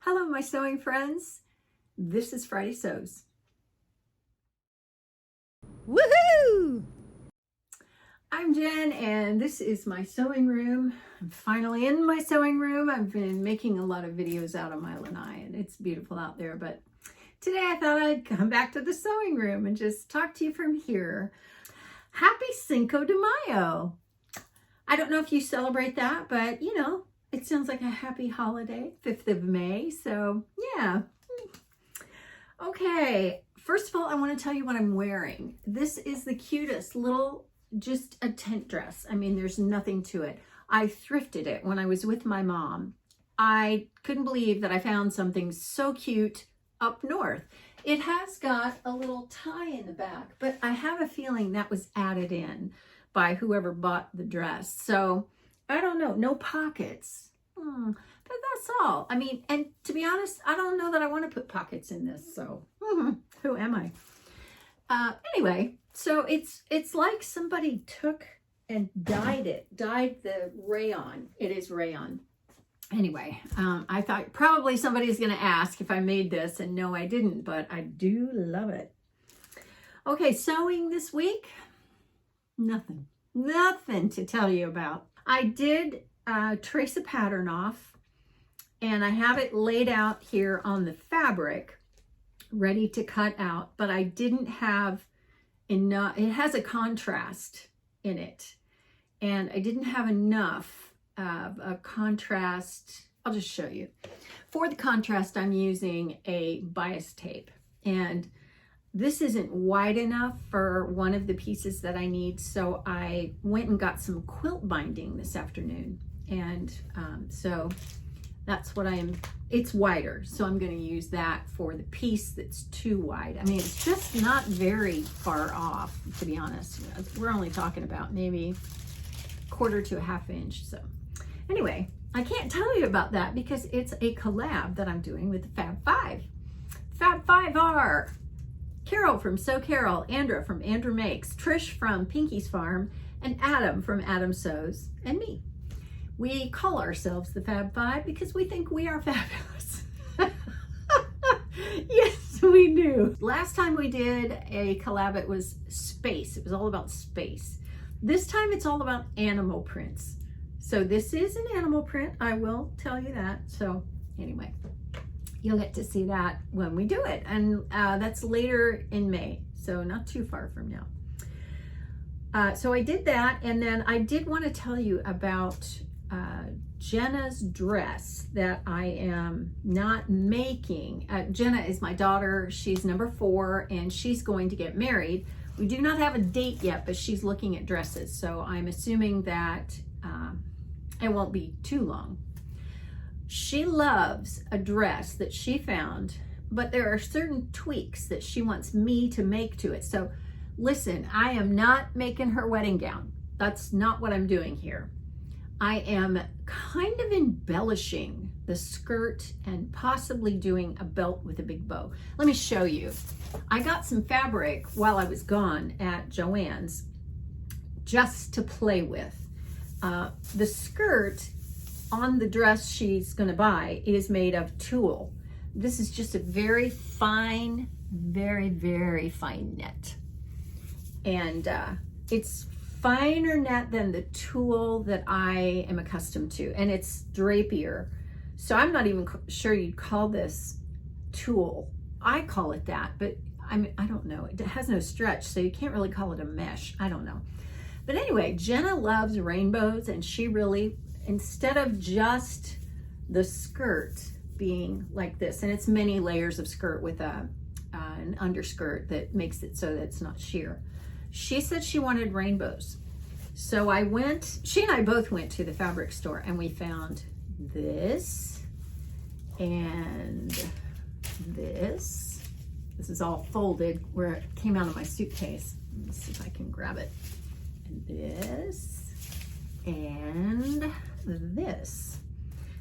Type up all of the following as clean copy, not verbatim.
Hello, my sewing friends. This is Friday Sews. Woohoo! I'm Jen, and this is my sewing room. I'm finally in my sewing room. I've been making a lot of videos out of my lanai, and it's beautiful out there, but today I thought I'd come back to the sewing room and just talk to you from here. Happy Cinco de Mayo. I don't know if you celebrate that, but you know, it sounds like a happy holiday, 5th of May. So yeah. Okay. First of all, I want to tell you what I'm wearing. This is the cutest little, just a tent dress. I mean, there's nothing to it. I thrifted it when I was with my mom. I couldn't believe that I found something so cute up north. It has got a little tie in the back, but I have a feeling that was added in by whoever bought the dress. So I don't know, no pockets. But that's all. I mean, and to be honest, I don't know that I want to put pockets in this. So who am I? Anyway, so it's like somebody took and dyed the rayon. It is rayon. Anyway, I thought probably somebody's going to ask if I made this, and no, I didn't, but I do love it. Okay, sewing this week, nothing to tell you about. I did trace a pattern off, and I have it laid out here on the fabric, ready to cut out, but I didn't have enough. It has a contrast in it, and I didn't have enough of a contrast. I'll just show you. For the contrast, I'm using a bias tape, and this isn't wide enough for one of the pieces that I need, so I went and got some quilt binding this afternoon, and so that's what it's wider, so I'm going to use that for the piece that's too wide. I mean, it's just not very far off, to be honest. We're only talking about maybe 1/4 to 1/2 inch. So anyway, I can't tell you about that because it's a collab that I'm doing with the Fab Five. Fab Five are Carol from Sew Carol, Andra from Andra Makes, Trish from Pinky's Farm, and Adam from Adam Sews, and me. We call ourselves the Fab Five because we think we are fabulous. Yes, we do. Last time we did a collab, it was space. It was all about space. This time it's all about animal prints. So this is an animal print, I will tell you that. So anyway, you'll get to see that when we do it. And that's later in May, so not too far from now. So I did that, and then I did want to tell you about Jenna's dress that I am not making. Jenna is my daughter. She's number 4, and she's going to get married. We do not have a date yet, but she's looking at dresses, so I'm assuming that it won't be too long. She loves a dress that she found, but there are certain tweaks that she wants me to make to it. So listen, I am not making her wedding gown. That's not what I'm doing here. I am kind of embellishing the skirt and possibly doing a belt with a big bow. Let me show you. I got some fabric while I was gone at JoAnn's just to play with. The skirt on the dress she's going to buy is made of tulle. This is just a very fine, very fine net. And it's finer net than the tulle that I am accustomed to, and it's drapier. So I'm not even sure you'd call this tulle. I call it that, but I don't know. It has no stretch, so you can't really call it a mesh. I don't know. But anyway, Jenna loves rainbows, and she really, instead of just the skirt being like this, and it's many layers of skirt with an underskirt that makes it so that it's not sheer. She said she wanted rainbows. So she and I both went to the fabric store, and we found this and this. This is all folded where it came out of my suitcase. Let me see if I can grab it. And this and this.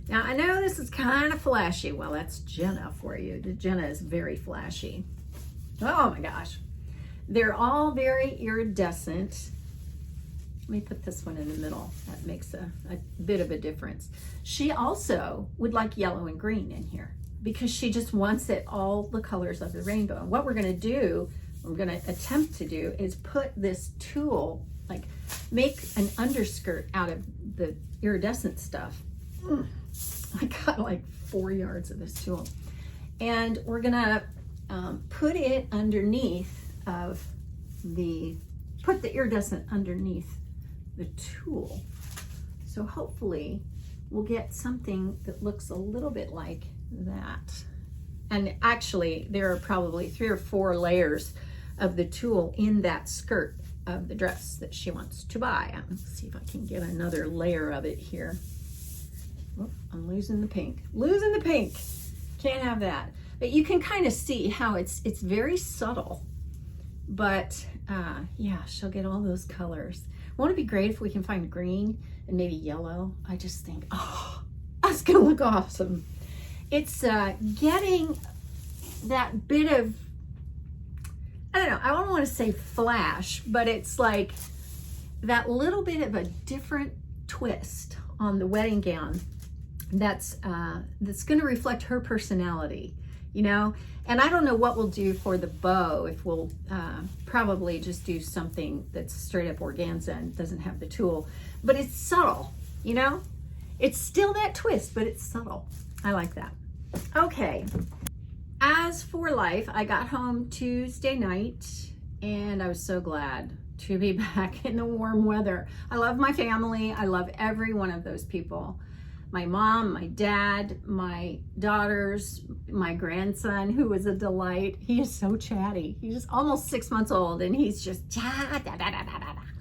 Now I know this is kind of flashy. Well, that's Jenna for you. Jenna is very flashy. Oh my gosh. They're all very iridescent. Let me put this one in the middle. That makes a bit of a difference. She also would like yellow and green in here. because she just wants it all the colors of the rainbow. And what we're gonna do, we're gonna attempt to do, is put this tulle, like make an underskirt out of the iridescent stuff. I got like 4 yards of this tulle. And we're gonna put it underneath of put the iridescent underneath the tulle. So hopefully we'll get something that looks a little bit like that. And actually there are probably 3 or 4 layers of the tulle in that skirt of the dress that she wants to buy. Let's see if I can get another layer of it here. Oh, I'm losing the pink. Losing the pink. Can't have that. But you can kind of see how it's very subtle. But yeah, she'll get all those colors. Won't it be great if we can find green and maybe yellow? I just think, oh, that's gonna look awesome. It's getting that bit of, I don't know, I don't want to say flash, but it's like that little bit of a different twist on the wedding gown that's going to reflect her personality, you know. And I don't know what we'll do for the bow, if we'll probably just do something that's straight up organza and doesn't have the tulle, but it's subtle, you know. It's still that twist, but it's subtle. I like that. Okay, as for life, I got home Tuesday night and I was so glad to be back in the warm weather. I love my family. I love every one of those people. My mom, my dad, my daughters, my grandson, who is a delight. He is so chatty. He's almost 6 months old and he's just a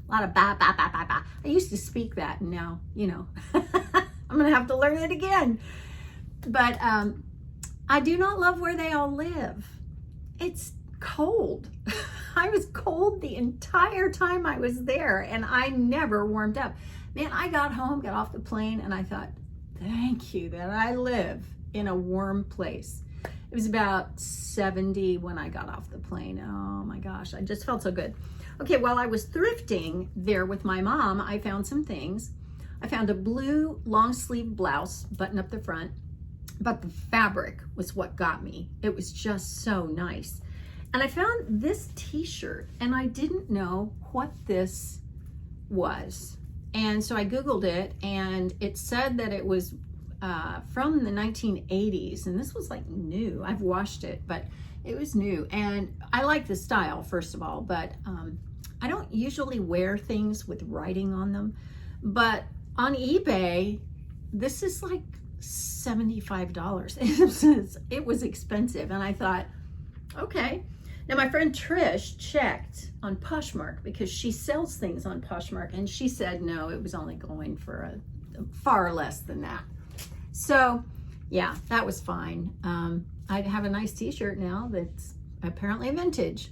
lot of ba, ba, ba, ba, ba. I used to speak that and now, you know, I'm gonna have to learn it again. But I do not love where they all live. It's cold. I was cold the entire time I was there and I never warmed up. Man, I got home, got off the plane, and I thought, thank you that I live in a warm place. It was about 70 when I got off the plane. Oh my gosh, I just felt so good. Okay, while I was thrifting there with my mom, I found some things. I found a blue long sleeve blouse, button up the front, but the fabric was what got me. It was just so nice. And I found this t-shirt and I didn't know what this was. And so I Googled it and it said that it was from the 1980s. And this was like new. I've washed it, but it was new. And I like the style, first of all, but I don't usually wear things with writing on them. But on eBay, this is like $75. It was expensive. And I thought, okay. Now my friend Trish checked on Poshmark because she sells things on Poshmark and she said no, it was only going for a far less than that. So yeah, that was fine. I have a nice t-shirt now that's apparently vintage.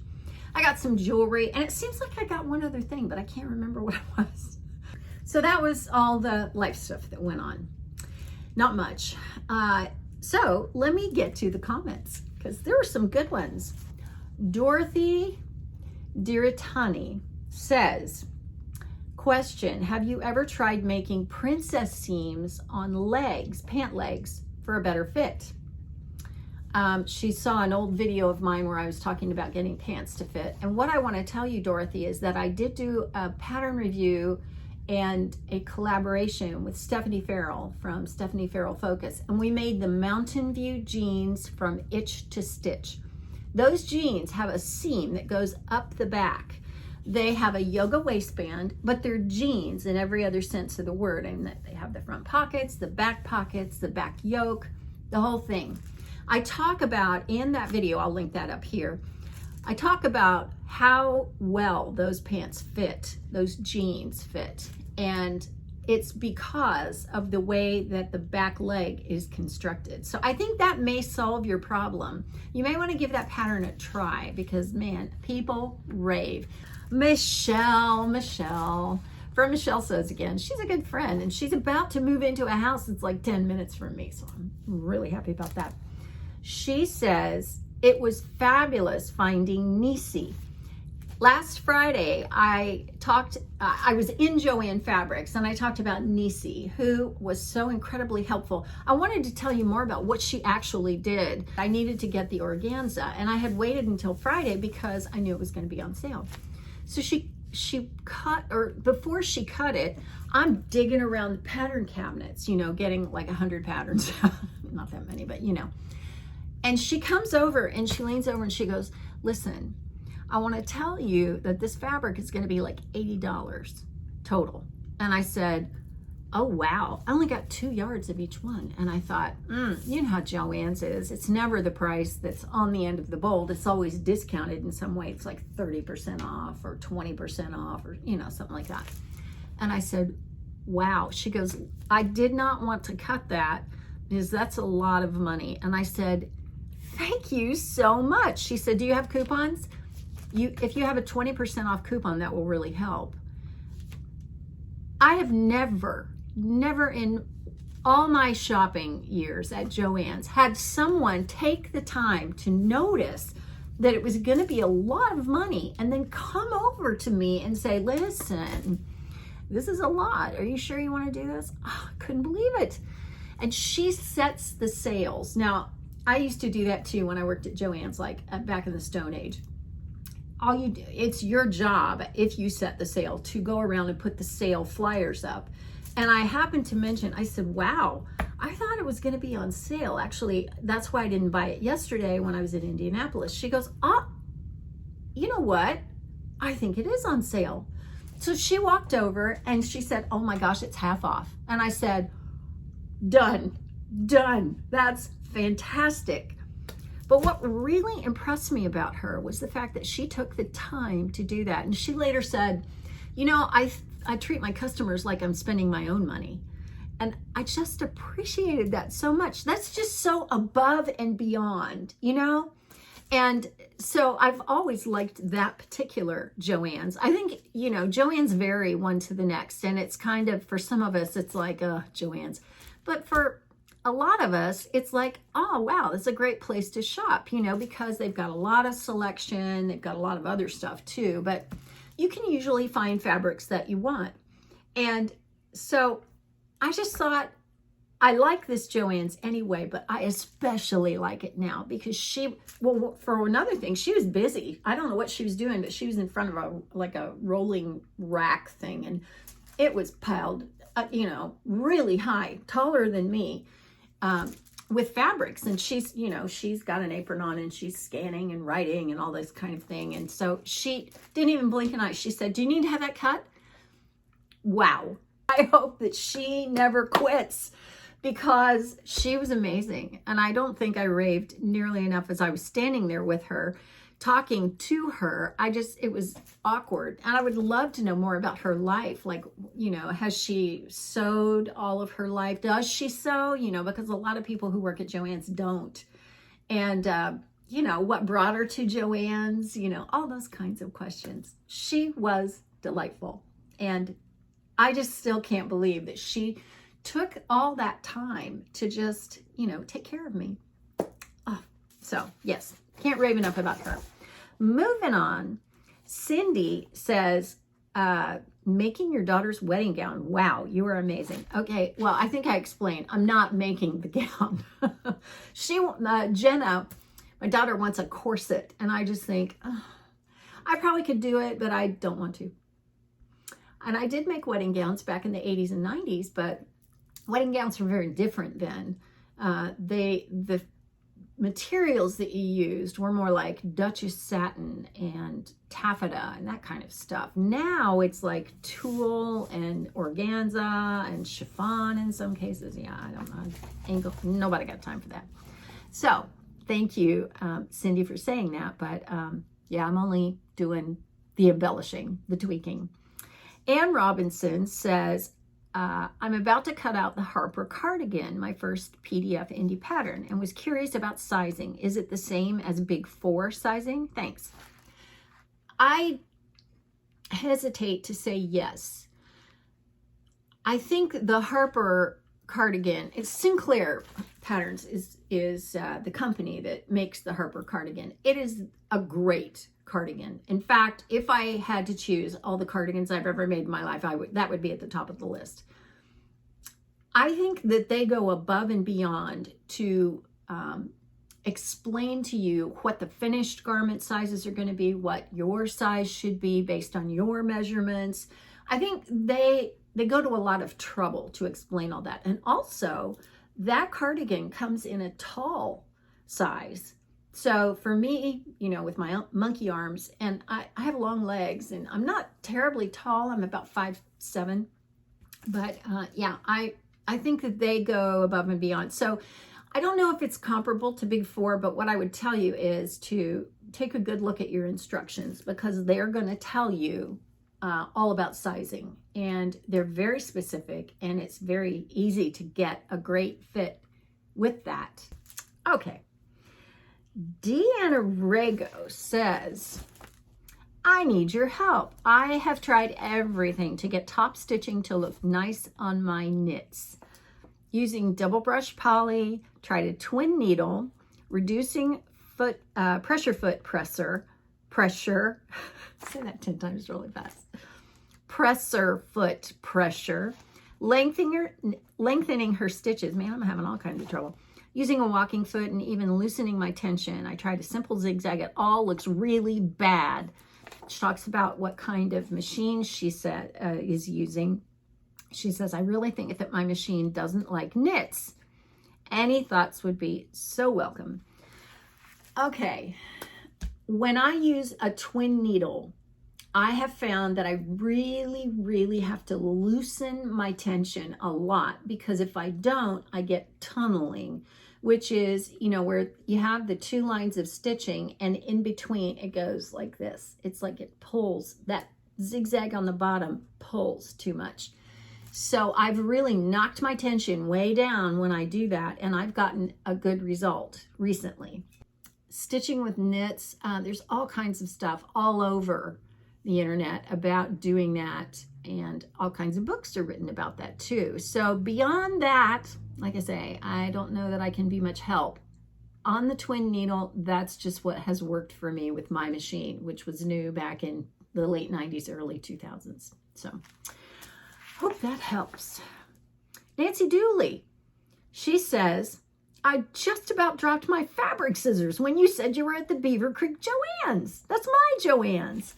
I got some jewelry and it seems like I got one other thing, but I can't remember what it was. So that was all the life stuff that went on. Not much. So let me get to the comments because there were some good ones. Dorothy Diritani says, question, have you ever tried making princess seams on legs, pant legs, for a better fit? She saw an old video of mine where I was talking about getting pants to fit. And what I want to tell you, Dorothy, is that I did do a pattern review and a collaboration with Stephanie Farrell from Stephanie Farrell Focus. And we made the Mountain View jeans from itch to stitch. Those jeans have a seam that goes up the back. They have a yoga waistband, but they're jeans in every other sense of the word. I mean, they have the front pockets, the back yoke, the whole thing. I talk about in that video, I'll link that up here. I talk about how well those pants fit, those jeans fit. And it's because of the way that the back leg is constructed. So I think that may solve your problem. You may want to give that pattern a try because, man, people rave. Michelle from Michelle Says Again, she's a good friend and she's about to move into a house that's like 10 minutes from me. So I'm really happy about that. She says, it was fabulous finding Neecie. Last Friday, I was in JoAnn Fabrics and I talked about Neecie, who was so incredibly helpful. I wanted to tell you more about what she actually did. I needed to get the organza and I had waited until Friday because I knew it was going to be on sale. So she cut, or before she cut it, I'm digging around the pattern cabinets, you know, getting like 100 patterns, not that many, but you know. And she comes over and she leans over and she goes, listen, I want to tell you that this fabric is going to be like $80 total. And I said, oh, wow. I only got 2 yards of each one. And I thought, you know how JoAnn's is. It's never the price that's on the end of the bolt. It's always discounted in some way. It's like 30% off or 20% off or, you know, something like that. And I said, wow. She goes, I did not want to cut that because that's a lot of money. And I said, thank you so much. She said, do you have coupons? If you have a 20% off coupon, that will really help. I have never in all my shopping years at JoAnn's had someone take the time to notice that it was going to be a lot of money and then come over to me and say, listen, this is a lot. Are you sure you want to do this? Oh, I couldn't believe it. And she sets the sales. Now, I used to do that too when I worked at JoAnn's, like back in the Stone Age. All you do, it's your job, if you set the sale, to go around and put the sale flyers up. And I happened to mention, I said, wow, I thought it was going to be on sale. Actually, that's why I didn't buy it yesterday when I was in Indianapolis. She goes, oh, you know what? I think it is on sale. So she walked over and she said, oh my gosh, it's half off. And I said, done. That's fantastic. But what really impressed me about her was the fact that she took the time to do that. And she later said, you know, I treat my customers like I'm spending my own money. And I just appreciated that so much. That's just so above and beyond, you know? And so I've always liked that particular JoAnn's. I think, you know, JoAnn's vary one to the next. And it's kind of, for some of us, it's like, JoAnn's. But for a lot of us, it's like, oh, wow, it's a great place to shop, you know, because they've got a lot of selection. They've got a lot of other stuff too, but you can usually find fabrics that you want. And so I just thought, I like this JoAnn's anyway, but I especially like it now because well, for another thing, she was busy. I don't know what she was doing, but she was in front of a rolling rack thing, and it was piled, you know, really high, taller than me. With fabrics, and she's got an apron on and she's scanning and writing and all this kind of thing. And so she didn't even blink an eye. She said, do you need to have that cut? Wow. I hope that she never quits because she was amazing. And I don't think I raved nearly enough as I was standing there with her, talking to her. It was awkward. And I would love to know more about her life. Like, you know, has she sewed all of her life? Does she sew? You know, because a lot of people who work at JoAnn's don't. And, you know, what brought her to JoAnn's? You know, all those kinds of questions. She was delightful. And I just still can't believe that she took all that time to just, you know, take care of me. Oh, so yes, can't rave enough about her. Moving on, Cindy says, making your daughter's wedding gown. Wow, you are amazing. Okay, well, I think I explained. I'm not making the gown. Jenna, my daughter, wants a corset, and I just think, oh, I probably could do it, but I don't want to. And I did make wedding gowns back in the 80s and 90s, but wedding gowns were very different then. The materials that you used were more like Duchess satin and taffeta and that kind of stuff. Now it's like tulle and organza and chiffon in some cases. Yeah, I don't know. Nobody got time for that. So thank you, Cindy, for saying that. But yeah, I'm only doing the embellishing, the tweaking. Ann Robinson says, I'm about to cut out the Harper cardigan, my first PDF indie pattern, and was curious about sizing. Is it the same as Big 4 sizing? Thanks. I hesitate to say yes. I think the Harper cardigan, it's Sinclair. Patterns is the company that makes the Harper cardigan. It is a great cardigan. In fact, if I had to choose all the cardigans I've ever made in my life, that would be at the top of the list. I think that they go above and beyond to explain to you what the finished garment sizes are going to be, what your size should be based on your measurements. I think they go to a lot of trouble to explain all that. And also, that cardigan comes in a tall size. So for me, you know, with my monkey arms, and I have long legs, and I'm not terribly tall. I'm about 5'7". But yeah, I think that they go above and beyond. So I don't know if it's comparable to Big Four, but what I would tell you is to take a good look at your instructions, because they're going to tell you all about sizing, and they're very specific, and it's very easy to get a great fit with that. Okay. Deanna Rego says, I need your help. I have tried everything to get top stitching to look nice on my knits. Using double brush poly, tried a twin needle, reducing pressure foot pressure, say that 10 times really fast, presser foot pressure, lengthening her stitches. Man, I'm having all kinds of trouble. Using a walking foot and even loosening my tension. I tried a simple zigzag. It all looks really bad. She talks about what kind of machine she said is using. She says, I really think that my machine doesn't like knits. Any thoughts would be so welcome. Okay, when I use a twin needle, I have found that I really have to loosen my tension a lot, because if I don't, I get tunneling, which is, you know, where you have the two lines of stitching and in between it goes like this. It's like it pulls, that zigzag on the bottom pulls too much. So I've really knocked my tension way down when I do that, and I've gotten a good result recently. Stitching with knits, there's all kinds of stuff all over the internet about doing that, and all kinds of books are written about that too. So beyond that, like I say, I don't know that I can be much help. On the twin needle, that's just what has worked for me with my machine, which was new back in the late 90s, early 2000s. So hope that helps. Nancy Dooley, she says, I just about dropped my fabric scissors when you said you were at the Beaver Creek JoAnn's. That's my JoAnn's.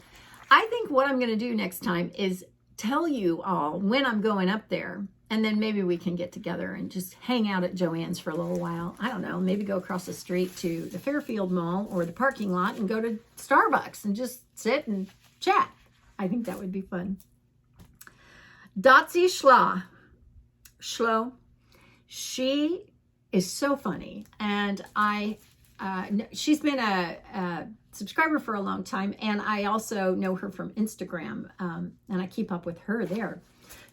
I think what I'm going to do next time is tell you all when I'm going up there, and then maybe we can get together and just hang out at JoAnn's for a little while. I don't know, maybe go across the street to the Fairfield Mall or the parking lot and go to Starbucks and just sit and chat. I think that would be fun. Dotsie Schlo, she is so funny, and she's been a subscriber for a long time, and I also know her from Instagram, and I keep up with her there.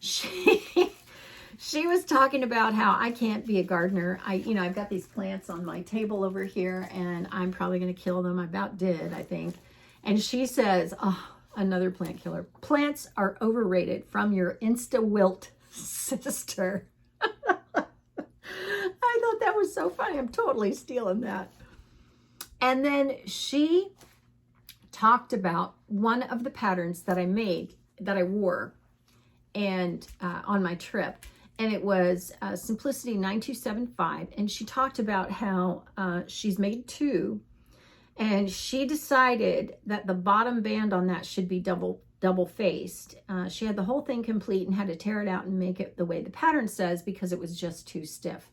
She was talking about how I can't be a gardener. I've got these plants on my table over here, and I'm probably going to kill them. I about did, I think. And she says, oh, another plant killer. Plants are overrated, from your Insta-wilt sister. I thought that was so funny. I'm totally stealing that. And then she talked about one of the patterns that I made, that I wore, and on my trip. And it was Simplicity 9275. And she talked about how she's made two. And she decided that the bottom band on that should be double faced. She had the whole thing complete and had to tear it out and make it the way the pattern says, because it was just too stiff.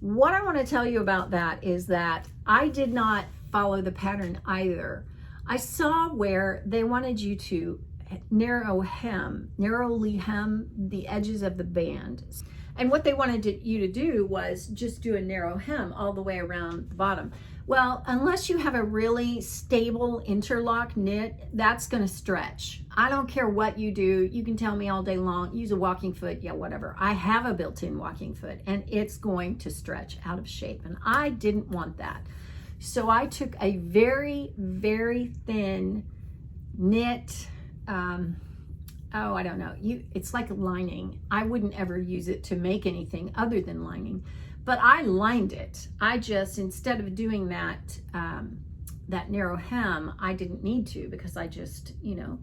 What I want to tell you about that is that I did not follow the pattern either. I saw where they wanted you to narrowly hem the edges of the band. And what they wanted you to do was just do a narrow hem all the way around the bottom. Well, unless you have a really stable interlock knit, that's going to stretch. I don't care what you do. You can tell me all day long, use a walking foot, yeah, whatever. I have a built-in walking foot, and it's going to stretch out of shape, and I didn't want that. So I took a very, very thin knit, I don't know. It's like a lining. I wouldn't ever use it to make anything other than lining. but I lined it. I just, instead of doing that, that narrow hem, I didn't need to, because I just, you know,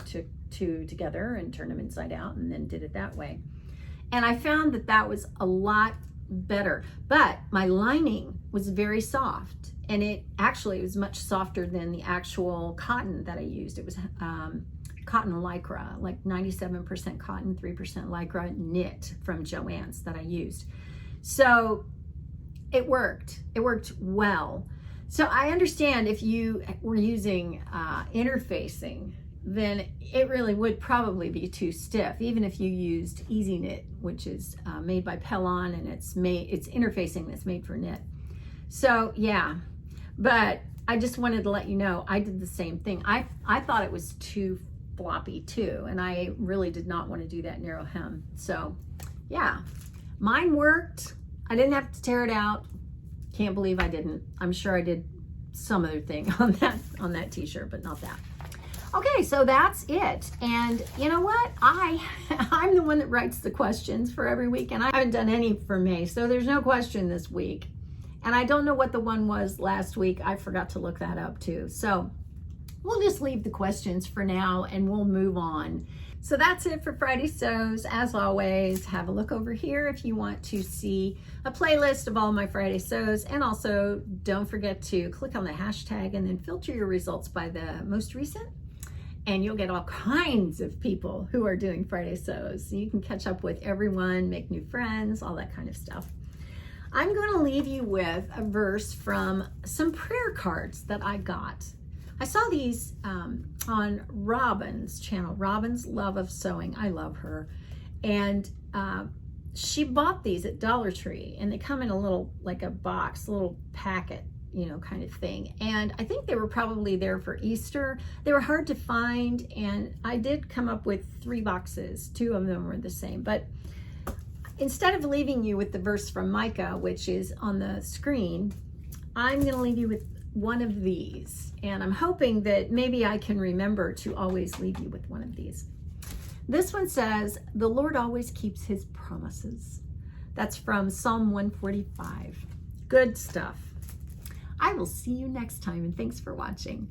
took two together and turned them inside out and then did it that way. And I found that that was a lot better, but my lining was very soft, and it actually was much softer than the actual cotton that I used. It was cotton lycra, like 97% cotton, 3% lycra knit from JoAnn's that I used. So it worked well. So I understand if you were using interfacing, then it really would probably be too stiff, even if you used Easy Knit, which is made by Pellon, and it's interfacing that's made for knit. So yeah, but I just wanted to let you know I did the same thing. I thought it was too floppy too, and I really did not want to do that narrow hem. So yeah, mine worked. I didn't have to tear it out. Can't believe I didn't. I'm sure I did some other thing on that t-shirt, but not that. Okay, so that's it. And you know what? I'm the one that writes the questions for every week, and I haven't done any for May, so there's no question this week. And I don't know what the one was last week. I forgot to look that up too. So we'll just leave the questions for now and we'll move on. So that's it for Friday Sews. As always, have a look over here if you want to see a playlist of all my Friday Sews. And also don't forget to click on the hashtag and then filter your results by the most recent. And you'll get all kinds of people who are doing Friday Sews. So you can catch up with everyone, make new friends, all that kind of stuff. I'm going to leave you with a verse from some prayer cards that I got. I saw these on Robin's channel, Robin's Love of Sewing. I love her. And she bought these at Dollar Tree, and they come in a little, like a box, a little packet, you know, kind of thing. And I think they were probably there for Easter. They were hard to find, and I did come up with 3 boxes. 2 of them were the same. But instead of leaving you with the verse from Micah, which is on the screen, I'm going to leave you with one of these. And I'm hoping that maybe I can remember to always leave you with one of these. This one says, "The Lord always keeps his promises." That's from Psalm 145. Good stuff. I will see you next time, and thanks for watching.